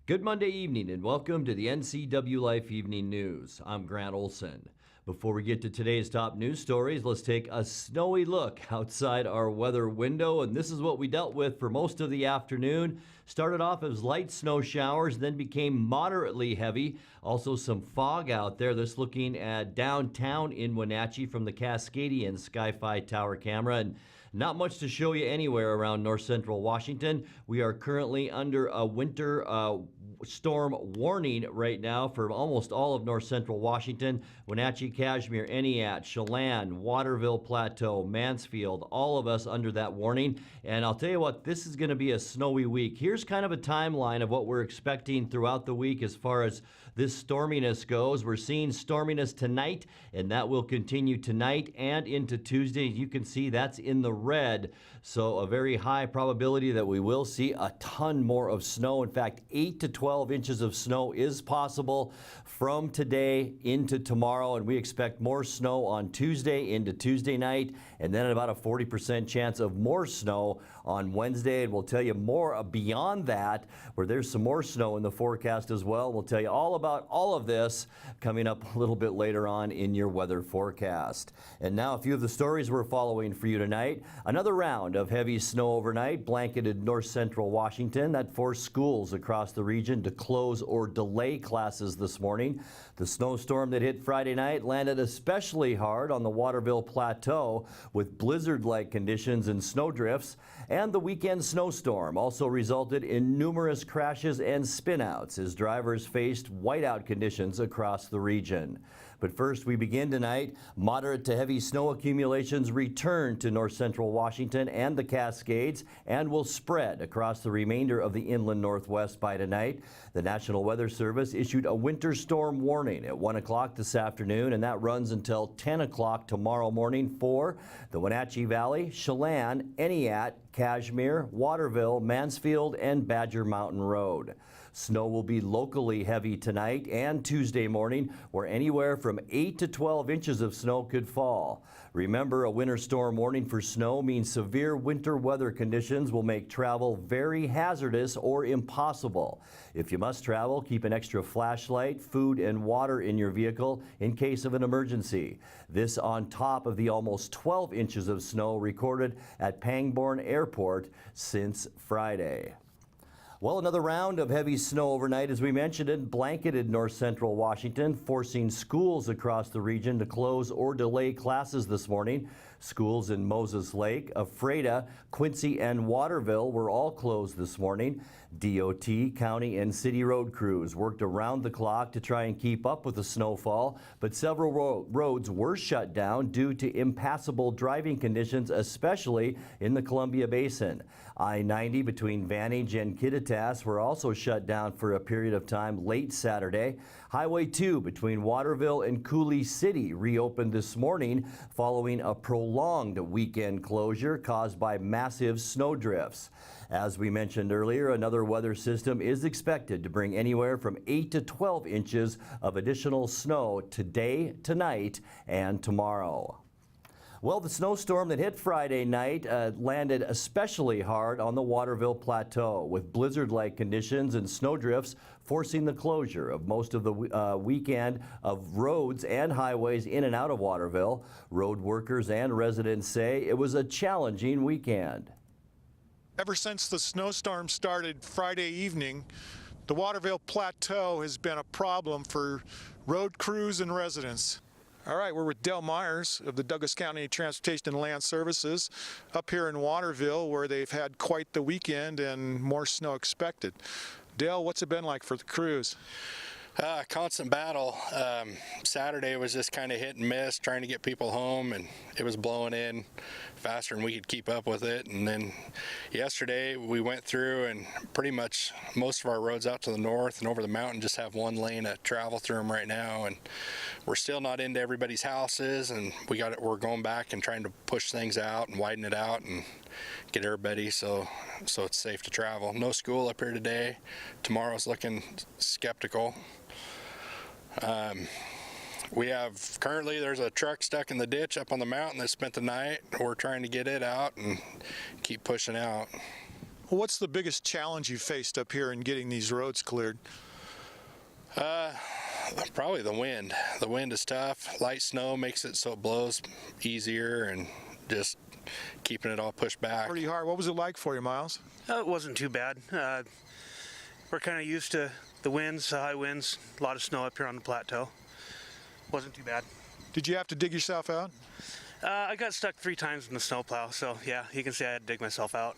Good Monday evening and welcome to the NCWLIFE Evening News. I'm Grant Olson. Before we get to today's top news stories, let's take a snowy look outside our weather window. And this is what we dealt with for most of the afternoon. Started off as light snow showers, then became moderately heavy. Also some fog out there. This looking at downtown in Wenatchee from the Cascadian Sky-Fi Tower camera. And not much to show you anywhere around north central Washington. We are currently under a winter storm warning right now for almost all of north central Washington. Wenatchee, Cashmere, Eniat, Chelan, Waterville Plateau, Mansfield, all of us under that warning. And I'll tell you what, this is going to be a snowy week. Here's kind of a timeline of what we're expecting throughout the week as far as this storminess goes. We're seeing storminess tonight, and that will continue tonight and into Tuesday. You can see that's in the red, so a very high probability that we will see a ton more of snow. In fact, 8 to 12 inches of snow is possible from today into tomorrow, and we expect more snow on Tuesday into Tuesday night, and then about a 40% chance of more snow on Wednesday. And we'll tell you more beyond that, where there's some more snow in the forecast as well. We'll tell you all about all of this coming up a little bit later on in your weather forecast. And now a few of the stories we're following for you tonight. Another round of heavy snow overnight blanketed north central Washington. That forced schools across the region to close or delay classes this morning. The snowstorm that hit Friday night landed especially hard on the Waterville Plateau with blizzard-like conditions and snowdrifts. And the weekend snowstorm also resulted in numerous crashes and spinouts as drivers faced whiteout conditions across the region. But first, we begin tonight. Moderate to heavy snow accumulations return to north central Washington and the Cascades and will spread across the remainder of the inland northwest by tonight. The National Weather Service issued a winter storm warning at 1 o'clock this afternoon, and that runs until 10 o'clock tomorrow morning for the Wenatchee Valley, Chelan, Eniat, Cashmere, Waterville, Mansfield, and Badger Mountain Road. Snow will be locally heavy tonight and Tuesday morning, where anywhere from 8 to 12 inches of snow could fall. Remember, a winter storm warning for snow means severe winter weather conditions will make travel very hazardous or impossible. If you must travel, keep an extra flashlight, food, and water in your vehicle in case of an emergency. This on top of the almost 12 inches of snow recorded at Pangbourne Airport since Friday. Well, another round of heavy snow overnight, as we mentioned, it blanketed north central Washington, forcing schools across the region to close or delay classes this morning. Schools in Moses Lake, Ephrata, Quincy, and Waterville were all closed this morning. DOT, county, and city road crews worked around the clock to try and keep up with the snowfall, but several roads were shut down due to impassable driving conditions, especially in the Columbia Basin. I-90 between Vantage and Kittitas were also shut down for a period of time late Saturday. Highway 2 between Waterville and Coulee City reopened this morning following a prolonged weekend closure caused by massive snowdrifts. As we mentioned earlier, another weather system is expected to bring anywhere from 8 to 12 inches of additional snow today, tonight, and tomorrow. Well, the snowstorm that hit Friday night landed especially hard on the Waterville Plateau, with blizzard-like conditions and snowdrifts forcing the closure of most of the weekend of roads and highways in and out of Waterville. Road workers and residents say it was a challenging weekend. Ever since the snowstorm started Friday evening, the Waterville Plateau has been a problem for road crews and residents. All right, we're with Dale Myers of the Douglas County Transportation and Land Services up here in Waterville, where they've had quite the weekend and more snow expected. Dale, what's it been like for the crews? Constant battle. Saturday was just kind of hit and miss, trying to get people home, and it was blowing in faster than we could keep up with it. And then yesterday we went through, and pretty much most of our roads out to the north and over the mountain just have one lane of travel through them right now, and we're still not into everybody's houses, and we're going back and trying to push things out and widen it out and get everybody so it's safe to travel. No school up here today. Tomorrow's looking skeptical. We have currently, there's a truck stuck in the ditch up on the mountain that spent the night. We're trying to get it out and keep pushing out. What's the biggest challenge you faced up here in getting these roads cleared? Probably the wind. The wind is tough. Light snow makes it so it blows easier, and just keeping it all pushed back. Pretty hard. What was it like for you, Miles? It wasn't too bad. We're kind of used to the winds, the high winds, a lot of snow up here on the plateau. Wasn't too bad. Did you have to dig yourself out? I got stuck 3 times in the snowplow, so yeah, you can say I had to dig myself out.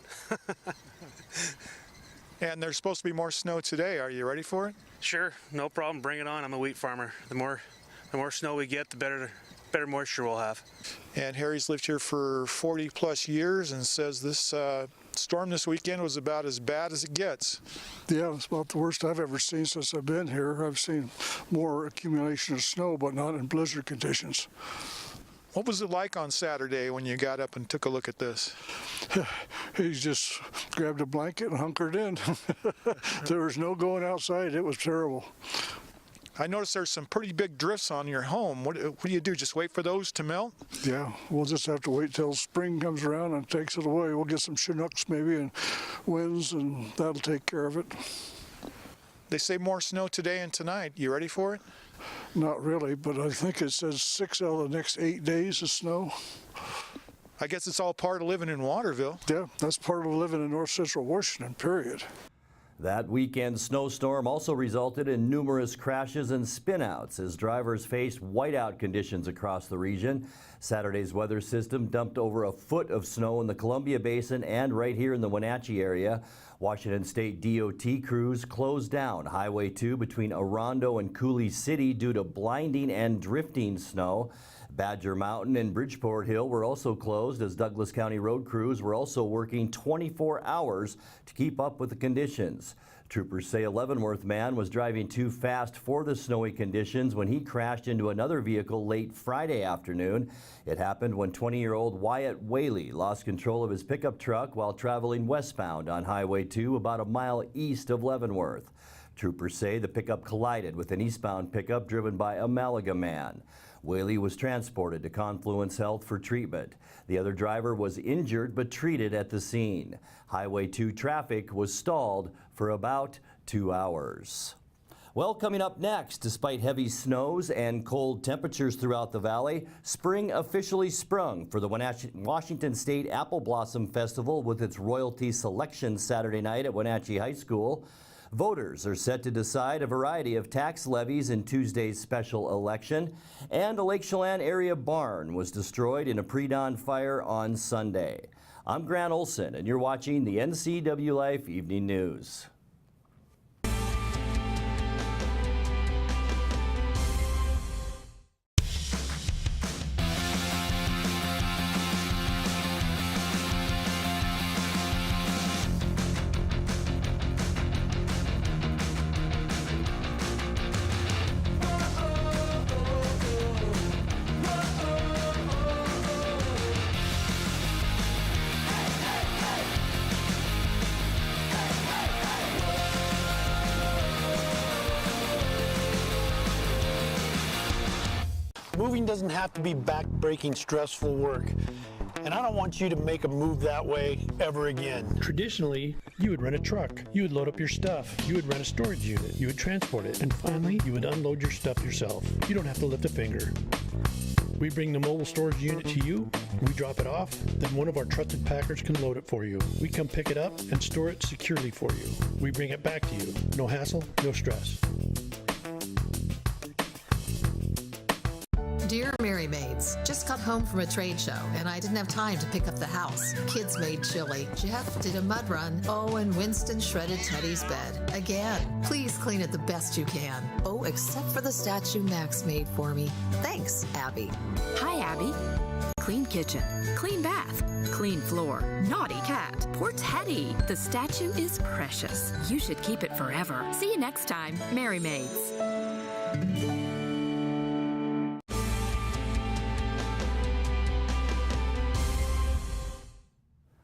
And there's supposed to be more snow today. Are you ready for it? Sure, no problem. Bring it on. I'm a wheat farmer. The more snow we get, the better moisture we'll have. And Harry's lived here for 40 plus years and says this storm this weekend was about as bad as it gets. Yeah, it's about the worst I've ever seen since I've been here. I've seen more accumulation of snow, but not in blizzard conditions. What was it like on Saturday when you got up and took a look at this? He just grabbed a blanket and hunkered in. There was no going outside. It was terrible. I noticed there's some pretty big drifts on your home. What do you do? Just wait for those to melt? Yeah, we'll just have to wait till spring comes around and takes it away. We'll get some Chinooks maybe and winds, and that'll take care of it. They say more snow today and tonight. You ready for it? Not really, but I think it says 6 out of the next 8 days of snow. I guess it's all part of living in Waterville. Yeah, that's part of living in north central Washington, period. That weekend snowstorm also resulted in numerous crashes and spinouts as drivers faced whiteout conditions across the region. Saturday's weather system dumped over a foot of snow in the Columbia Basin and right here in the Wenatchee area. Washington State DOT crews closed down Highway 2 between Orondo and Cooley City due to blinding and drifting snow. Badger Mountain and Bridgeport Hill were also closed as Douglas County road crews were also working 24 hours to keep up with the conditions. Troopers say a Leavenworth man was driving too fast for the snowy conditions when he crashed into another vehicle late Friday afternoon. It happened when 20-year-old Wyatt Whaley lost control of his pickup truck while traveling westbound on Highway 2 about a mile east of Leavenworth. Troopers say the pickup collided with an eastbound pickup driven by a Malaga man. Whaley was transported to Confluence Health for treatment. The other driver was injured but treated at the scene. Highway 2 traffic was stalled for about 2 hours. Well, coming up next, despite heavy snows and cold temperatures throughout the valley, spring officially sprung for the Washington State Apple Blossom Festival with its royalty selection Saturday night at Wenatchee High School. Voters are set to decide a variety of tax levies in Tuesday's special election, and a Lake Chelan area barn was destroyed in a pre-dawn fire on Sunday. I'm Grant Olson, and you're watching the NCWLIFE Evening News. Moving doesn't have to be back-breaking, stressful work. And I don't want you to make a move that way ever again. Traditionally, you would rent a truck, you would load up your stuff, you would rent a storage unit, you would transport it, and finally, you would unload your stuff yourself. You don't have to lift a finger. We bring the mobile storage unit to you, we drop it off, then one of our trusted packers can load it for you. We come pick it up and store it securely for you. We bring it back to you. No hassle, no stress. Dear Mary Maids, just got home from a trade show and I didn't have time to pick up the house. Kids made chili. Jeff did a mud run. Oh, and Winston shredded Teddy's bed. Again, please clean it the best you can. Oh, except for the statue Max made for me. Thanks, Abby. Hi, Abby. Clean kitchen, clean bath, clean floor, naughty cat. Poor Teddy. The statue is precious. You should keep it forever. See you next time, Mary Maids.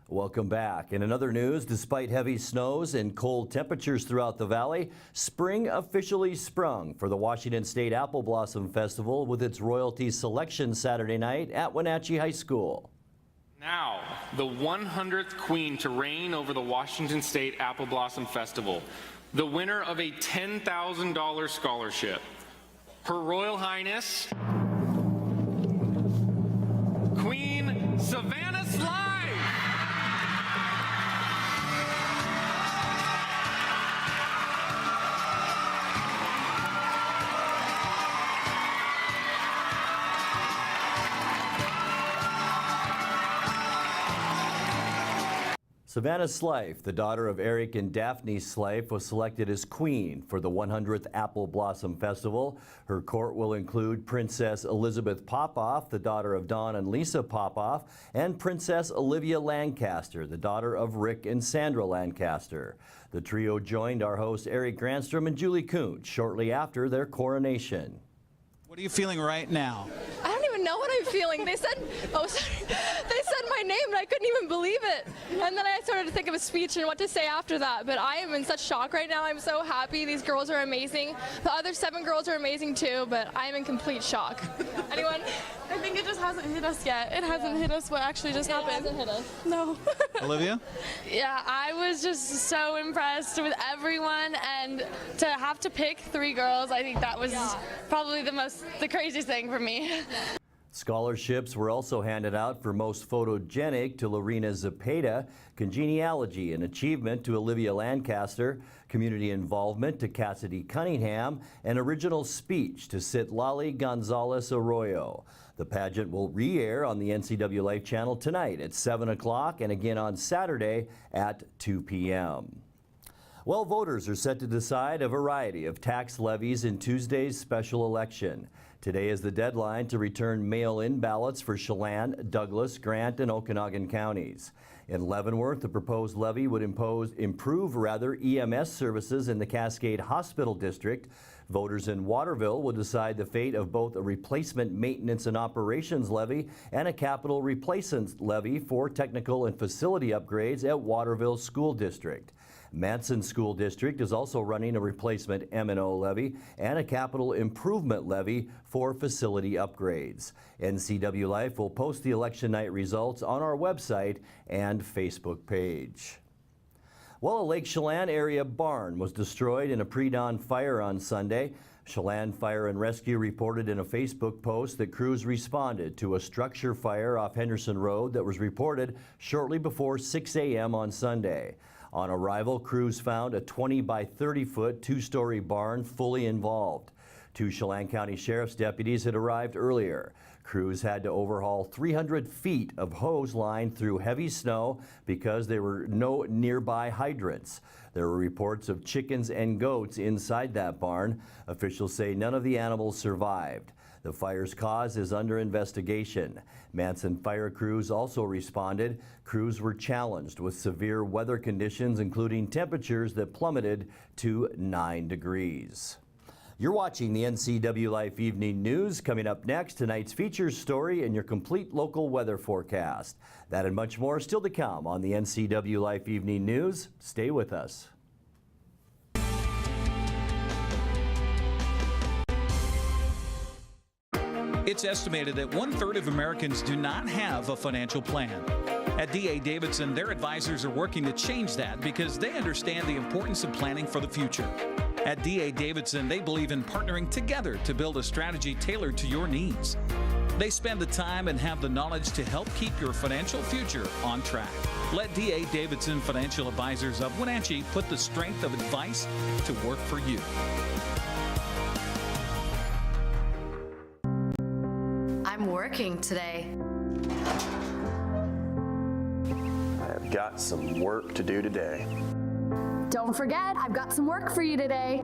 Welcome back. In another news, despite heavy snows and cold temperatures throughout the valley, spring officially sprung for the Washington State Apple Blossom Festival with its royalty selection Saturday night at Wenatchee High School. Now, the 100th queen to reign over the Washington State Apple Blossom Festival, the winner of a $10,000 scholarship, Her Royal Highness, Queen Savannah Slive. Savannah Slife, the daughter of Eric and Daphne Slife, was selected as queen for the 100th Apple Blossom Festival. Her court will include Princess Elizabeth Popoff, the daughter of Don and Lisa Popoff, and Princess Olivia Lancaster, the daughter of Rick and Sandra Lancaster. The trio joined our host Eric Granstrom and Julie Kuntz shortly after their coronation. What are you feeling right now? I don't even know what I'm feeling. They said, oh, sorry. They said my name and I couldn't even believe it. And then I started to think of a speech and what to say after that. But I am in such shock right now. I'm so happy. These girls are amazing. The other 7 girls are amazing too, but I'm in complete shock. Anyone? I think it just hasn't hit us yet. It hasn't hit us what actually just happened. It hasn't hit us. No. Olivia? Yeah, I was just so impressed with everyone, and to have to pick 3 girls, I think that was probably the craziest thing for me. Scholarships were also handed out for Most Photogenic to Lorena Zepeda, Congeniality and Achievement to Olivia Lancaster, Community Involvement to Cassidy Cunningham, and Original Speech to Citlali Gonzalez Arroyo. The pageant will re-air on the NCWLIFE channel tonight at 7 o'clock and again on Saturday at 2 p.m. Well, voters are set to decide a variety of tax levies in Tuesday's special election. Today is the deadline to return mail-in ballots for Chelan, Douglas, Grant, and Okanagan counties. In Leavenworth, the proposed levy would improve EMS services in the Cascade Hospital District. Voters in Waterville will decide the fate of both a replacement maintenance and operations levy and a capital replacement levy for technical and facility upgrades at Waterville School District. Manson School District is also running a replacement M&O levy and a capital improvement levy for facility upgrades. NCWLIFE will post the election night results on our website and Facebook page. Well, a Lake Chelan area barn was destroyed in a pre-dawn fire on Sunday. Chelan Fire and Rescue reported in a Facebook post that crews responded to a structure fire off Henderson Road that was reported shortly before 6 a.m. on Sunday. On arrival, crews found a 20 by 30 foot 2-story barn fully involved. 2 Chelan County Sheriff's deputies had arrived earlier. Crews had to overhaul 300 feet of hose line through heavy snow because there were no nearby hydrants. There were reports of chickens and goats inside that barn. Officials say none of the animals survived. The fire's cause is under investigation. Manson fire crews also responded. Crews were challenged with severe weather conditions, including temperatures that plummeted to 9 degrees. You're watching the NCWLIFE Evening News. Coming up next, tonight's features story and your complete local weather forecast. That and much more still to come on the NCWLIFE Evening News. Stay with us. It's estimated that 1/3 of Americans do not have a financial plan. At D.A. Davidson, their advisors are working to change that because they understand the importance of planning for the future. At D.A. Davidson, they believe in partnering together to build a strategy tailored to your needs. They spend the time and have the knowledge to help keep your financial future on track. Let D.A. Davidson Financial Advisors of Wenatchee put the strength of advice to work for you. I'm working today. I've got some work to do today. Don't forget, I've got some work for you today.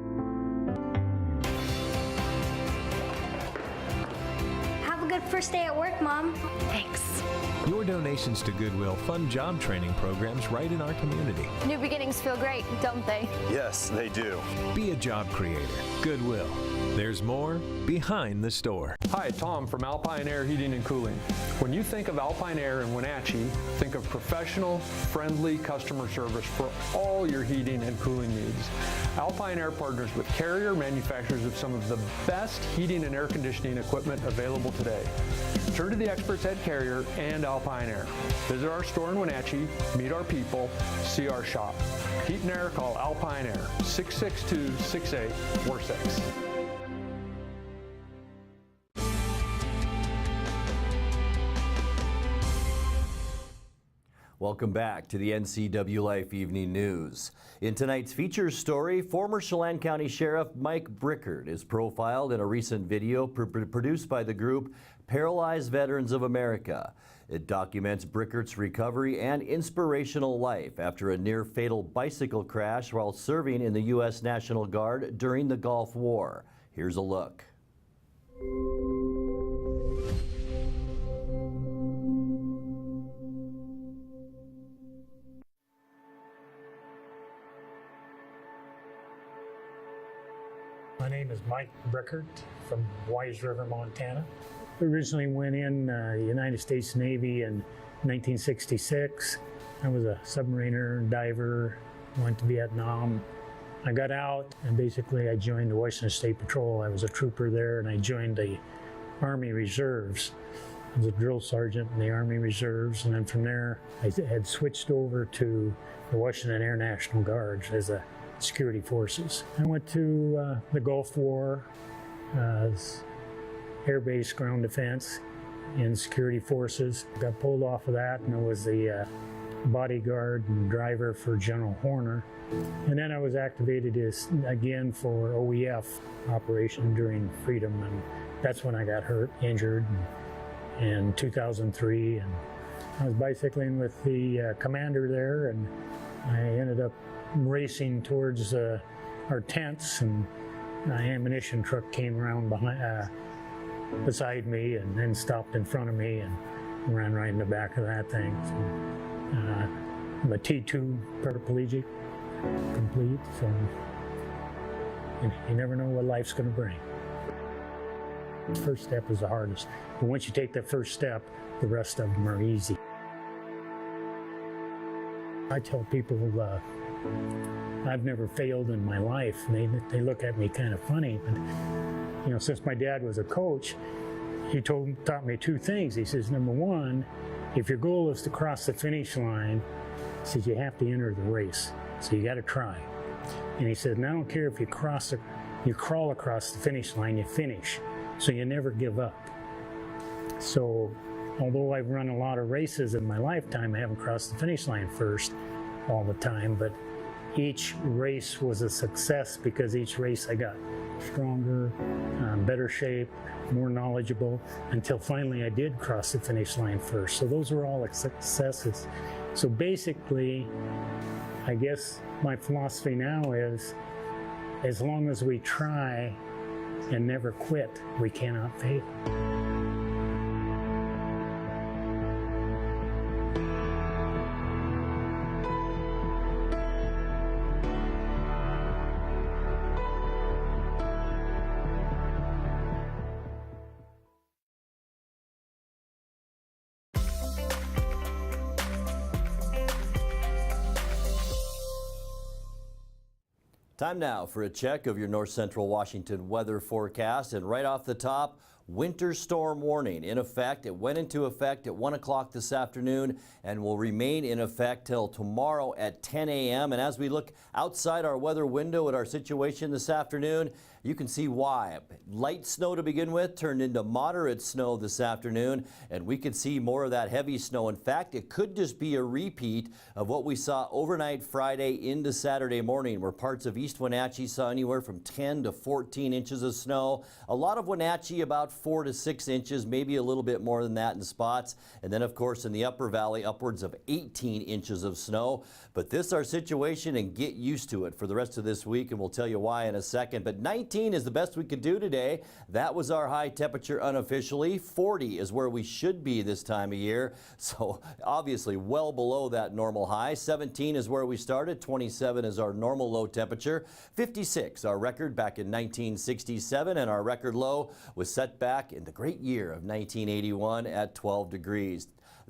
Have a good first day at work, Mom. Thanks. Your donations to Goodwill fund job training programs right in our community. New beginnings feel great, don't they? Yes, they do. Be a job creator. Goodwill. There's more behind the store. Hi, Tom from Alpine Air Heating and Cooling. When you think of Alpine Air in Wenatchee, think of professional, friendly customer service for all your heating and cooling needs. Alpine Air partners with Carrier, manufacturers of some of the best heating and air conditioning equipment available today. Turn to the experts at Carrier and Alpine Air. Visit our store in Wenatchee, meet our people, see our shop. Heat and air, call Alpine Air, 662-6846. Welcome back to the NCWLIFE Evening News. In tonight's feature story, former Chelan County Sheriff Mike Brickard is profiled in a recent video produced by the group Paralyzed Veterans of America. It documents Brickard's recovery and inspirational life after a near-fatal bicycle crash while serving in the U.S. National Guard during the Gulf War. Here's a look. My name is Mike Brickard from Wise River, Montana. I originally went in the United States Navy in 1966. I was a submariner, diver, went to Vietnam. I got out and basically I joined the Washington State Patrol. I was a trooper there and I joined the Army Reserves. I was a drill sergeant in the Army Reserves, and then from there I had switched over to the Washington Air National Guards as a security forces. I went to the Gulf War, air base ground defense in security forces. Got pulled off of that and I was the bodyguard and driver for General Horner. And then I was activated again for OEF operation during Freedom, and that's when I got hurt, injured in 2003. And I was bicycling with the commander there, and I ended up racing towards our tents, and an ammunition truck came around beside me and then stopped in front of me and ran right in the back of that thing. So, I'm a T2 paraplegic, complete, so you never know what life's going to bring. The first step is the hardest, but once you take that first step, the rest of them are easy. I tell people I've never failed in my life. They look at me kind of funny, but you know, since my dad was a coach, he taught me two things. He says, number one, if your goal is to cross the finish line, he says you have to enter the race, so you got to try. And he said, and I don't care if you crawl across the finish line, you finish, so you never give up. So although I've run a lot of races in my lifetime, I haven't crossed the finish line first all the time, but each race was a success because each race I got stronger, better shape, more knowledgeable, until finally I did cross the finish line first. So those were all successes. So basically, I guess my philosophy now is, as long as we try and never quit, we cannot fail. Time now for a check of your north central Washington weather forecast, and right off the top, winter storm warning in effect. It went into effect at 1 o'clock this afternoon and will remain in effect till tomorrow at 10 a.m. And as we look outside our weather window at our situation this afternoon, you can see why. Light snow to begin with turned into moderate snow this afternoon, and we could see more of that heavy snow. In fact, it could just be a repeat of what we saw overnight Friday into Saturday morning, where parts of East Wenatchee saw anywhere from 10 to 14 inches of snow. A lot of Wenatchee about 4 to 6 inches, maybe a little bit more than that in spots. And then, of course, in the upper valley, upwards of 18 inches of snow. But this is our situation, and get used to it for the rest of this week, and we'll tell you why in a second. But 19 is the best we could do today. That was our high temperature unofficially. 40 is where we should be this time of year, so obviously well below that normal high. 17 is where we started. 27 is our normal low temperature. 56, our record back in 1967, and our record low was set back in the great year of 1981 at 12 degrees.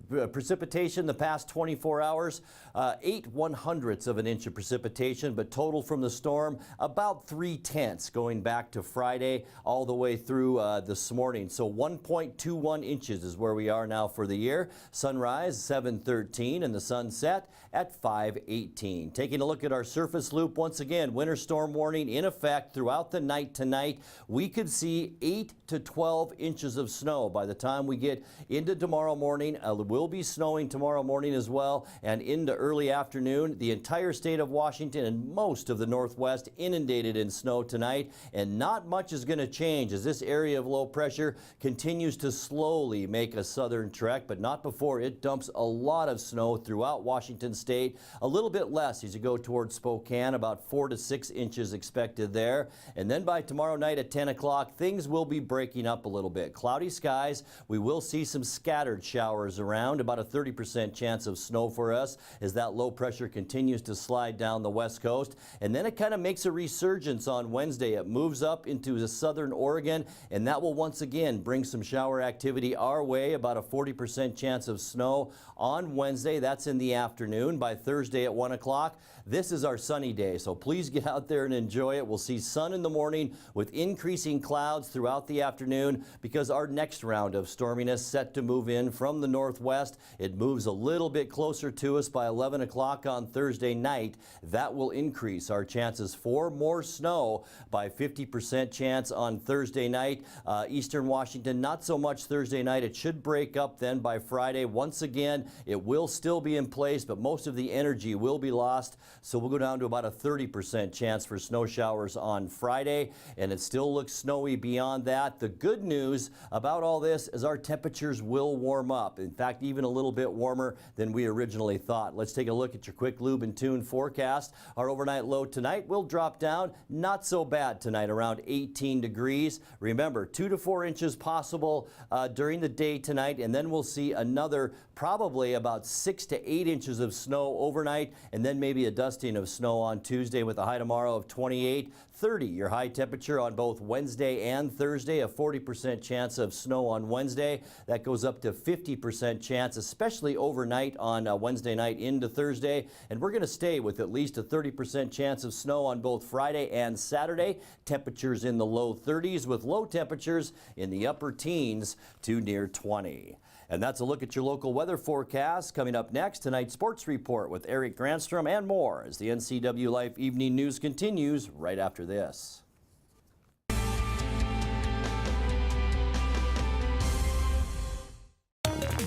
Precipitation the past 24 hours, 8/100ths of an inch of precipitation, but total from the storm about 3/10 going back to Friday all the way through this morning. So 1.21 inches is where we are now for the year. Sunrise 7:13 and the sunset at 5:18. Taking a look at our surface loop once again, winter storm warning in effect throughout the night tonight. We could see 8 to 12 inches of snow by the time we get into tomorrow morning. It will be snowing tomorrow morning as well and into early afternoon. The entire state of Washington and most of the Northwest inundated in snow tonight, and not much is going to change as this area of low pressure continues to slowly make a southern trek, but not before it dumps a lot of snow throughout Washington state. A little bit less as you go towards Spokane, about 4 to 6 inches expected there. And then by tomorrow night at 10 o'clock, things will be breaking up a little bit. Cloudy skies. We will see some scattered showers around, about a 30% chance of snow for us as that low pressure continues to slide down the west coast. And then it kind of makes a resurgence on Wednesday. It moves up into the southern Oregon, and that will once again bring some shower activity our way, about a 40% chance of snow on Wednesday. That's in the afternoon. By Thursday at 1 o'clock, this is our sunny day, so please get out there and enjoy it. We'll see sun in the morning with increasing clouds throughout the afternoon because our next round of storminess set to move in from the northwest. It moves a little bit closer to us by 11 o'clock on Thursday night. That will increase our chances for more snow by 50% chance on Thursday night. Eastern Washington, not so much Thursday night. It should break up then by Friday. Once again, it will still be in place, but most of the energy will be lost. So we'll go down to about a 30% chance for snow showers on Friday, and it still looks snowy beyond that. The good news about all this is our temperatures will warm up. In fact, even a little bit warmer than we originally thought. Let's take a look at your quick lube and tune forecast. Our overnight low tonight will drop down. Not so bad tonight, around 18 degrees. Remember, 2 to 4 inches possible during the day tonight, and then we'll see another probably about 6 to 8 inches of snow overnight, and then maybe a dusting of snow on Tuesday with a high tomorrow of 28. 30, your high temperature on both Wednesday and Thursday, a 40% chance of snow on Wednesday. That goes up to 50% chance, especially overnight on Wednesday night into Thursday. And we're going to stay with at least a 30% chance of snow on both Friday and Saturday. Temperatures in the low 30s with low temperatures in the upper teens to near 20. And that's a look at your local weather forecast. Coming up next, tonight's sports report with Eric Granstrom and more as the NCWLIFE Evening News continues right after this.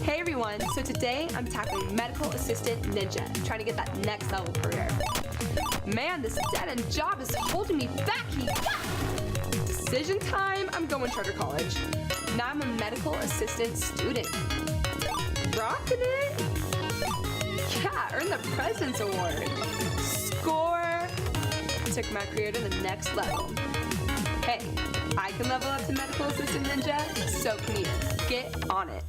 Hey everyone, so today I'm tackling Medical Assistant Ninja, trying to get that next level career. Man, this dead-end job is holding me back. Decision time, I'm going to Charter College. Now I'm a medical assistant student. Rocking it! Yeah, earned the President's Award. Score! Took my career to the next level. Hey, I can level up to Medical Assistant Ninja, so can you. Get on it.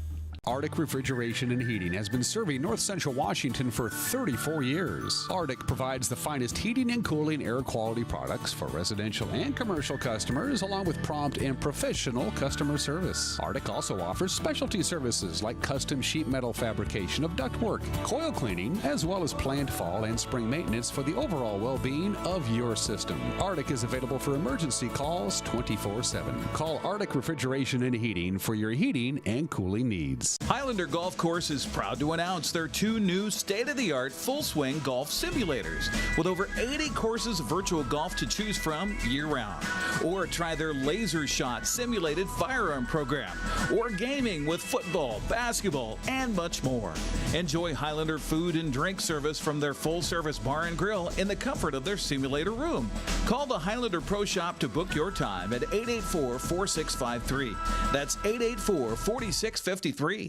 Arctic Refrigeration and Heating has been serving North Central Washington for 34 years. Arctic provides the finest heating and cooling air quality products for residential and commercial customers, along with prompt and professional customer service. Arctic also offers specialty services like custom sheet metal fabrication of ductwork, coil cleaning, as well as planned fall and spring maintenance for the overall well-being of your system. Arctic is available for emergency calls 24/7. Call Arctic Refrigeration and Heating for your heating and cooling needs. Highlander Golf Course is proud to announce their 2 new state-of-the-art full-swing golf simulators with over 80 courses of virtual golf to choose from year-round. Or try their Laser Shot simulated firearm program, or gaming with football, basketball, and much more. Enjoy Highlander food and drink service from their full-service bar and grill in the comfort of their simulator room. Call the Highlander Pro Shop to book your time at 884-4653. That's 884-4653.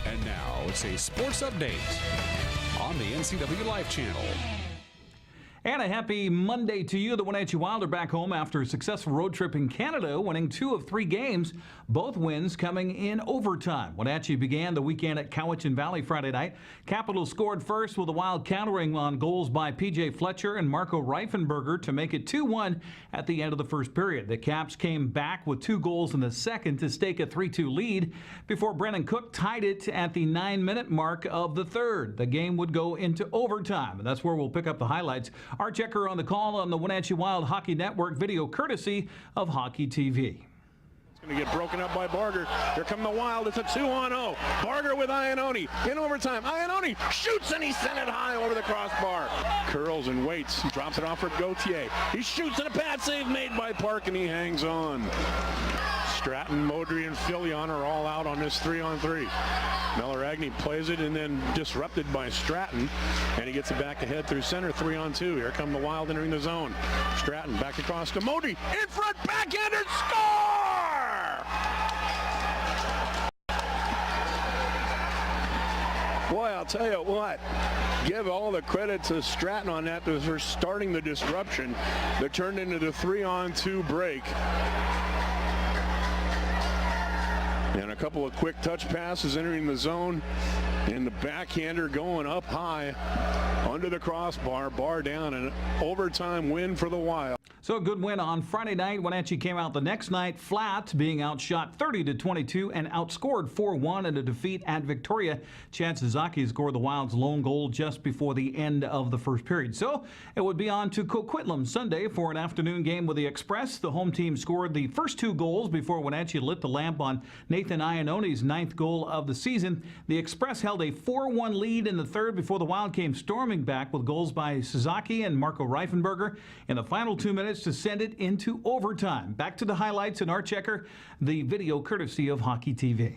And now it's a sports update on the NCWLIFE channel. And a happy Monday to you. The Wenatchee Wild are back home after a successful road trip in Canada, winning 2 of 3 games, both wins coming in overtime. Wenatchee began the weekend at Cowichan Valley Friday night. Capitals scored first with the Wild countering on goals by P.J. Fletcher and Marco Reifenberger to make it 2-1 at the end of the first period. The Caps came back with 2 goals in the second to stake a 3-2 lead before Brennan Cook tied it at the 9-minute mark of the third. The game would go into overtime, and that's where we'll pick up the highlights. Our checker on the call on the Wenatchee Wild Hockey Network, video courtesy of Hockey TV. Going to get broken up by Barger. Here come the Wild. It's a 2-on-0. Barger with Iannone in overtime. Iannone shoots and he sent it high over the crossbar. Curls and waits. Drops it off for Gauthier. He shoots and a pad save made by Park and he hangs on. Stratton, Modry, and Filion are all out on this 3-on-3. Miller-Agnew plays it and then disrupted by Stratton, and he gets it back ahead through center, 3-on-2. Here come the Wild entering the zone. Stratton back across to Modry, in front, backhander, score! Boy, I'll tell you what, give all the credit to Stratton on that for starting the disruption that turned into the 3-on-2 break. And a couple of quick touch passes entering the zone, and the backhander going up high under the crossbar, bar down, an overtime win for the Wild. So a good win on Friday night. Wenatchee came out the next night flat, being outshot 30-22 and outscored 4-1 in a defeat at Victoria. Chad Suzuki scored the Wild's lone goal just before the end of the first period. So it would be on to Coquitlam Sunday for an afternoon game with the Express. The home team scored the first 2 goals before Wenatchee lit the lamp on Nathan Iannone's 9th goal of the season. The Express held a 4-1 lead in the third before the Wild came storming back with goals by Suzuki and Marco Reifenberger in the final 2 minutes to send it into overtime. Back to the highlights in our checker, the video courtesy of Hockey TV.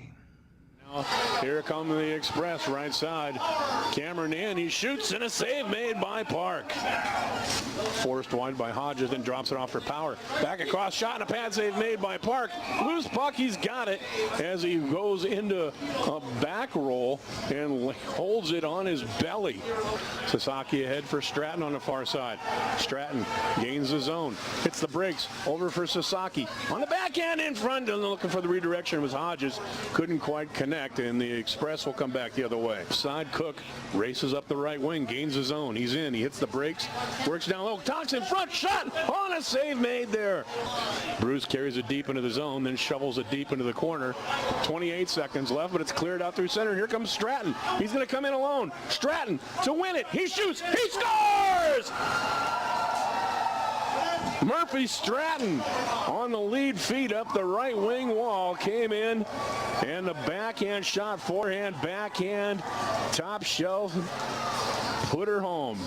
Now, here come the Express right side. Cameron in, he shoots and a save made by Park. Forced wide by Hodges, then drops it off for Power. Back across, shot and a pad save made by Park. Loose puck, he's got it as he goes into a back roll and holds it on his belly. Sasaki ahead for Stratton on the far side. Stratton gains the zone, hits the brakes, over for Sasaki. On the backhand in front, and looking for the redirection was Hodges. Couldn't quite connect, and the Express will come back the other way. Side Cook races up the right wing, gains the zone. He's in, he hits the brakes, works down low, talks in front, shot on a save made there. Bruce carries it deep into the zone, then shovels it deep into the corner. 28 seconds left, but it's cleared out through center. Here comes Stratton. He's going to come in alone. Stratton to win it. He shoots. He scores! Murphy Stratton on the lead feet up the right wing wall, came in, and the backhand shot, forehand, backhand, top shelf, put her home.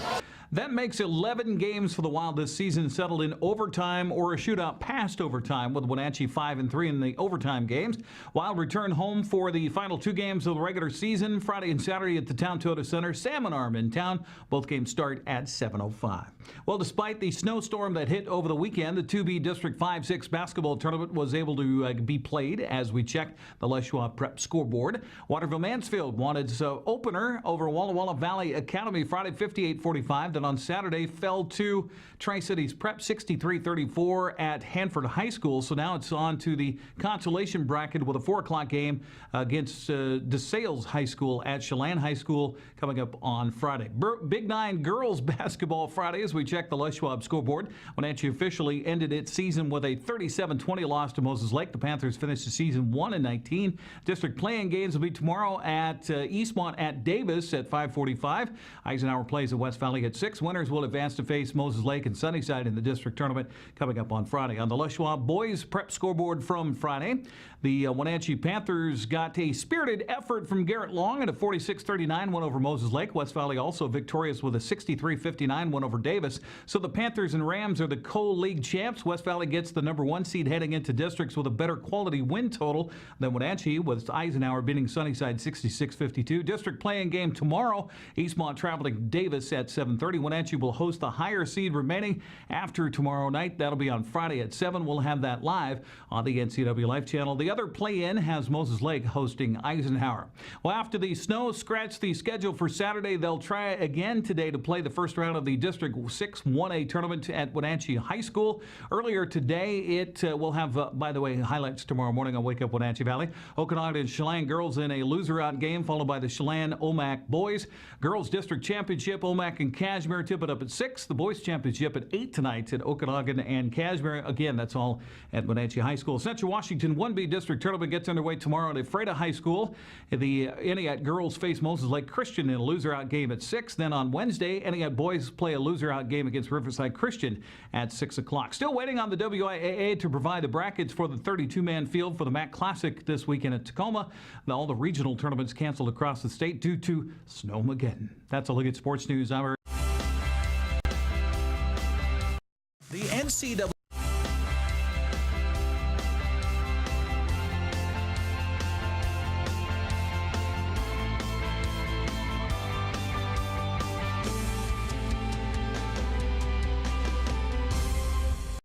That makes 11 games for the Wild this season settled in overtime or a shootout past overtime, with Wenatchee 5-3 in the overtime games. Wild return home for the final 2 games of the regular season, Friday and Saturday at the Town Toyota Center. Salmon Arm in town. Both games start at 7:05. Well, despite the snowstorm that hit over the weekend, the 2B District 5-6 basketball tournament was able to be played as we checked the Les Schwab Prep scoreboard. Waterville-Mansfield won its opener over Walla Walla Valley Academy Friday 58-45. Then on Saturday fell to Tri-Cities Prep 63-34 at Hanford High School. So now it's on to the consolation bracket with a 4 o'clock game against DeSales High School at Chelan High School coming up on Friday. Big 9 girls basketball Friday as we check the Les Schwab scoreboard. Wenatchee officially ended its season with a 37-20 loss to Moses Lake. The Panthers finished the season 1-19. District playing games will be tomorrow at Eastmont at Davis at 5:45. Eisenhower plays at West Valley at 6. Winners will advance to face Moses Lake and Sunnyside in the district tournament coming up on Friday. On the Les Schwab boys prep scoreboard from Friday, the Wenatchee Panthers got a spirited effort from Garrett Long and a 46-39 win over Moses Lake. West Valley also victorious with a 63-59 win over Davis. So the Panthers and Rams are the co-league champs. West Valley gets the number 1 seed heading into districts with a better quality win total than Wenatchee, with Eisenhower beating Sunnyside 66-52. District playing game tomorrow. Eastmont traveling Davis at 7:30. 7:30. Wenatchee will host the higher seed remaining after tomorrow night. That'll be on Friday at 7. We'll have that live on the NCWLIFE channel. The other play-in has Moses Lake hosting Eisenhower. Well, after the snow scratched the schedule for Saturday, they'll try again today to play the first round of the District 6 1A tournament at Wenatchee High School. Earlier today, it will have, by the way, highlights tomorrow morning on Wake Up Wenatchee Valley. Okanagan and Chelan girls in a loser-out game, followed by the Chelan-Omak boys. Girls District Championship, Omak and Cashmere tip it up at 6. The boys championship at 8 tonight at Okanagan and Cashmere. Again, that's all at Wenatchee High School. Central Washington 1B District Tournament gets underway tomorrow at Ephrata High School. The Entiat girls face Moses Lake Christian in a loser-out game at 6. Then on Wednesday, Entiat boys play a loser-out game against Riverside Christian at 6 o'clock. Still waiting on the WIAA to provide the brackets for the 32-man field for the MAC Classic this weekend at Tacoma. All the regional tournaments canceled across the state due to Snowmageddon. That's a look at sports news. I'm the NCWLIFE